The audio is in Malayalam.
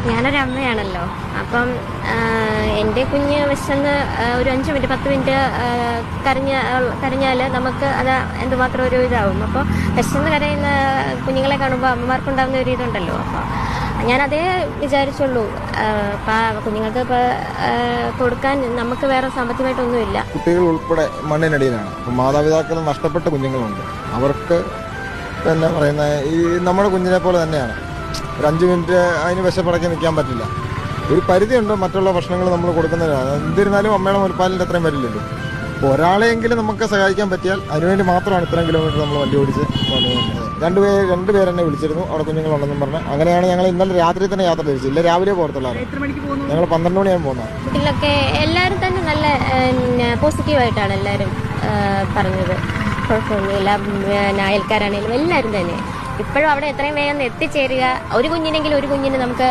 ഞാനൊരമ്മയാണല്ലോ. അപ്പം എൻ്റെ കുഞ്ഞ് വിശന്ന് ഒരു 5 മിനിറ്റ് 10 മിനിറ്റ് കരഞ്ഞാൽ നമുക്ക് അത് എന്തുമാത്രം ഒരു ഇതാവും. അപ്പോൾ വിശന്ന് കരയുന്ന കുഞ്ഞുങ്ങളെ കാണുമ്പോൾ അമ്മമാർക്കുണ്ടാകുന്ന ഒരു ഇതുണ്ടല്ലോ. അപ്പോൾ ഞാനതേ വിചാരിച്ചുള്ളൂ. കുഞ്ഞുങ്ങൾക്ക് ഇപ്പോൾ കൊടുക്കാൻ നമുക്ക് വേറെ സാമ്പത്തികമായിട്ടൊന്നുമില്ല. കുട്ടികൾ ഉൾപ്പെടെ മണ്ണിനടിയിലാണ്. അപ്പം മാതാപിതാക്കൾ നഷ്ടപ്പെട്ട കുഞ്ഞുങ്ങളുണ്ട്. അവർക്ക് പിന്നെ പറയുന്ന ഈ നമ്മുടെ കുഞ്ഞിനെ പോലെ തന്നെയാണ്. ഒരു 5 മിനിറ്റ് അതിന് വിശപ്പടക്കി നിൽക്കാൻ പറ്റില്ല. ഒരു പരിധിയുണ്ട് മറ്റുള്ള ഭക്ഷണങ്ങൾ നമ്മൾ കൊടുക്കുന്നതിനാണ്. എന്നിരുന്നാലും അമ്മയുടെ മുലപ്പാലിൻ്റെ അത്രയും വരില്ലല്ലോ. അപ്പോൾ ഒരാളെയെങ്കിലും നമുക്ക് സഹായിക്കാൻ പറ്റിയാൽ അതിനുവേണ്ടി മാത്രമാണ് ഇത്രയും കിലോമീറ്റർ നമ്മൾ വണ്ടി ഓടിച്ച് രണ്ടുപേരെന്നെ വിളിച്ചിരുന്നു അവിടെ കുഞ്ഞുങ്ങളുണ്ടെന്നും പറഞ്ഞ്. അങ്ങനെയാണ് ഞങ്ങൾ ഇന്നലെ രാത്രി തന്നെ യാത്ര തിരിച്ചു. ഇല്ല രാവിലെ പോകത്തുള്ളാണ്. ഞങ്ങൾ 12 മണിയാകും പോകുന്നത്. വീട്ടിലൊക്കെ എല്ലാവരും തന്നെ നല്ല പോസിറ്റീവായിട്ടാണ് എല്ലാവരും പറഞ്ഞത്. കുഴപ്പമൊന്നുമില്ല. അയൽക്കാരാണെങ്കിലും എല്ലാവരും തന്നെ ഇപ്പോഴും അവിടെ എത്രയും വേഗം എത്തിച്ചേരുക. ഒരു കുഞ്ഞിനെങ്കിലും ഒരു കുഞ്ഞിന് നമുക്ക്